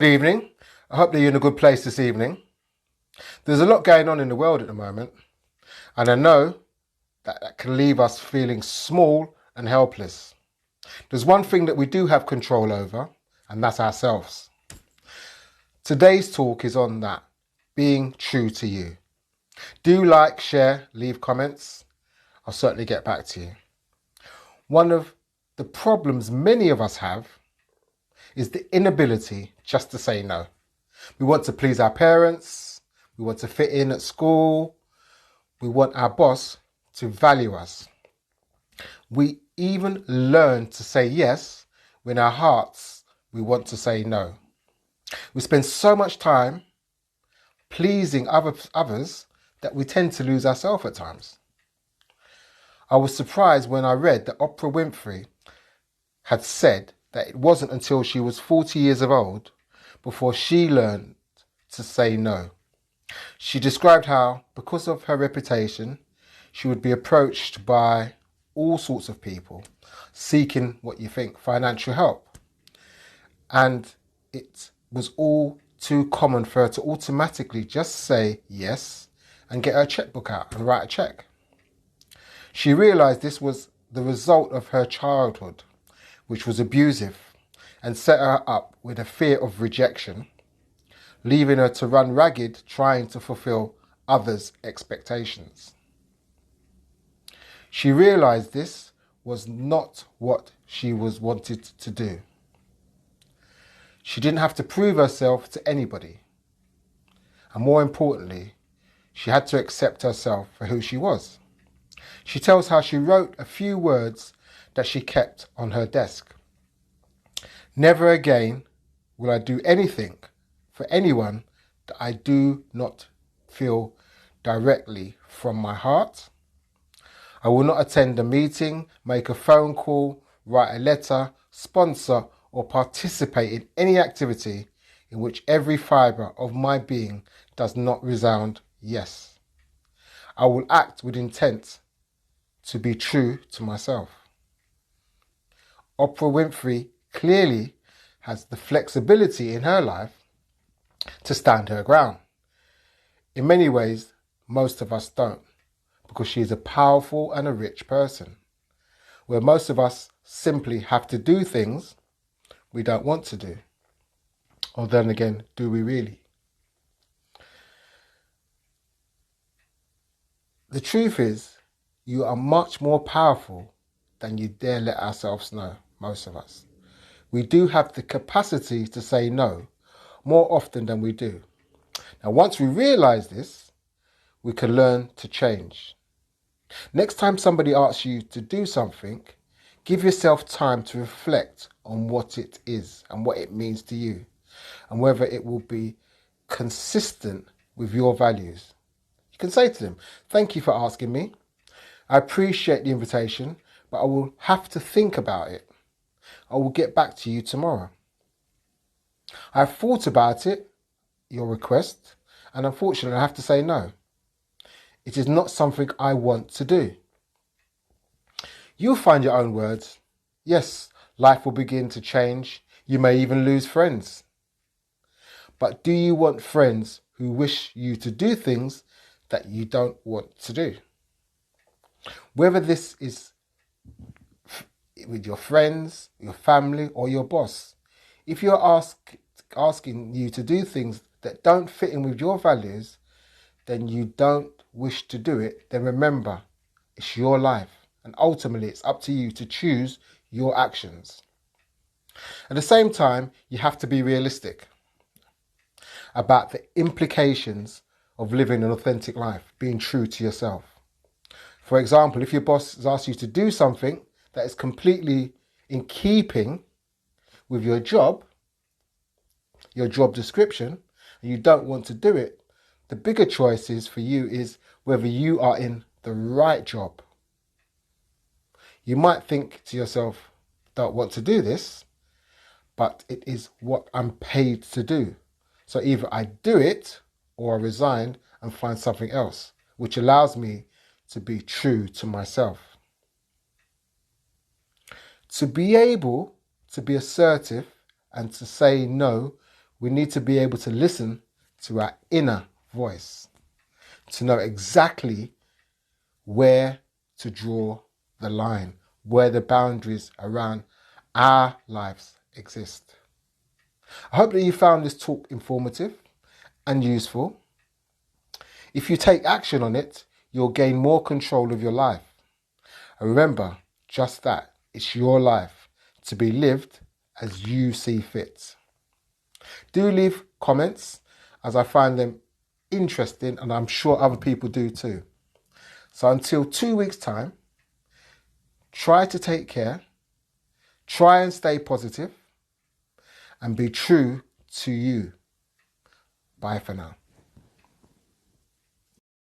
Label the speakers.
Speaker 1: Good evening. I hope that you're in a good place this evening. There's a lot going on in the world at the moment, and I know that can leave us feeling small and helpless. There's one thing that we do have control over, and that's ourselves. Today's talk is on that, being true to you. Do like, share, leave comments. I'll certainly get back to you. One of the problems many of us have is the inability just to say no. We want to please our parents. We want to fit in at school. We want our boss to value us. We even learn to say yes when our hearts we want to say no. We spend so much time pleasing others that we tend to lose ourselves at times. I was surprised when I read that Oprah Winfrey had said that it wasn't until she was 40 years of old before she learned to say no. She described how, because of her reputation, she would be approached by all sorts of people seeking financial help. And it was all too common for her to automatically just say yes and get her checkbook out and write a check. She realized this was the result of her childhood, which was abusive, and set her up with a fear of rejection, leaving her to run ragged trying to fulfill others' expectations. She realized this was not what she was wanted to do. She didn't have to prove herself to anybody. And more importantly, she had to accept herself for who she was. She tells how she wrote a few words that she kept on her desk. Never again will I do anything for anyone that I do not feel directly from my heart. I will not attend a meeting, make a phone call, write a letter, sponsor, or participate in any activity in which every fibre of my being does not resound yes. I will act with intent to be true to myself. Oprah Winfrey clearly has the flexibility in her life to stand her ground. In many ways, most of us don't, because she is a powerful and a rich person, where most of us simply have to do things we don't want to do. Or then again, do we really? The truth is, you are much more powerful than you dare let ourselves know, most of us. We do have the capacity to say no more often than we do. Now, once we realize this, we can learn to change. Next time somebody asks you to do something, give yourself time to reflect on what it is and what it means to you, and whether it will be consistent with your values. You can say to them, thank you for asking me. I appreciate the invitation, but I will have to think about it. I will get back to you tomorrow. I've thought about it, your request, and unfortunately I have to say no. It is not something I want to do. You'll find your own words. Yes, life will begin to change. You may even lose friends. But do you want friends who wish you to do things that you don't want to do? Whether this is with your friends, your family, or your boss, if you're asking you to do things that don't fit in with your values, then you don't wish to do it, then remember, it's your life. And ultimately, it's up to you to choose your actions. At the same time, you have to be realistic about the implications of living an authentic life, being true to yourself. For example, if your boss has asked you to do something that is completely in keeping with your job description, and you don't want to do it, the bigger choice is for you is whether you are in the right job. You might think to yourself, don't want to do this, but it is what I'm paid to do. So either I do it or I resign and find something else, which allows me to be true to myself. To be able to be assertive and to say no We need to be able to listen to our inner voice to know exactly where to draw the line, where the boundaries around our lives exist. I hope that you found this talk informative and useful. If you take action on it, you'll gain more control of your life. And remember, just that, it's your life to be lived as you see fit. Do leave comments, as I find them interesting and I'm sure other people do too. So until 2 weeks' time, try to take care, try and stay positive, and be true to you. Bye for now.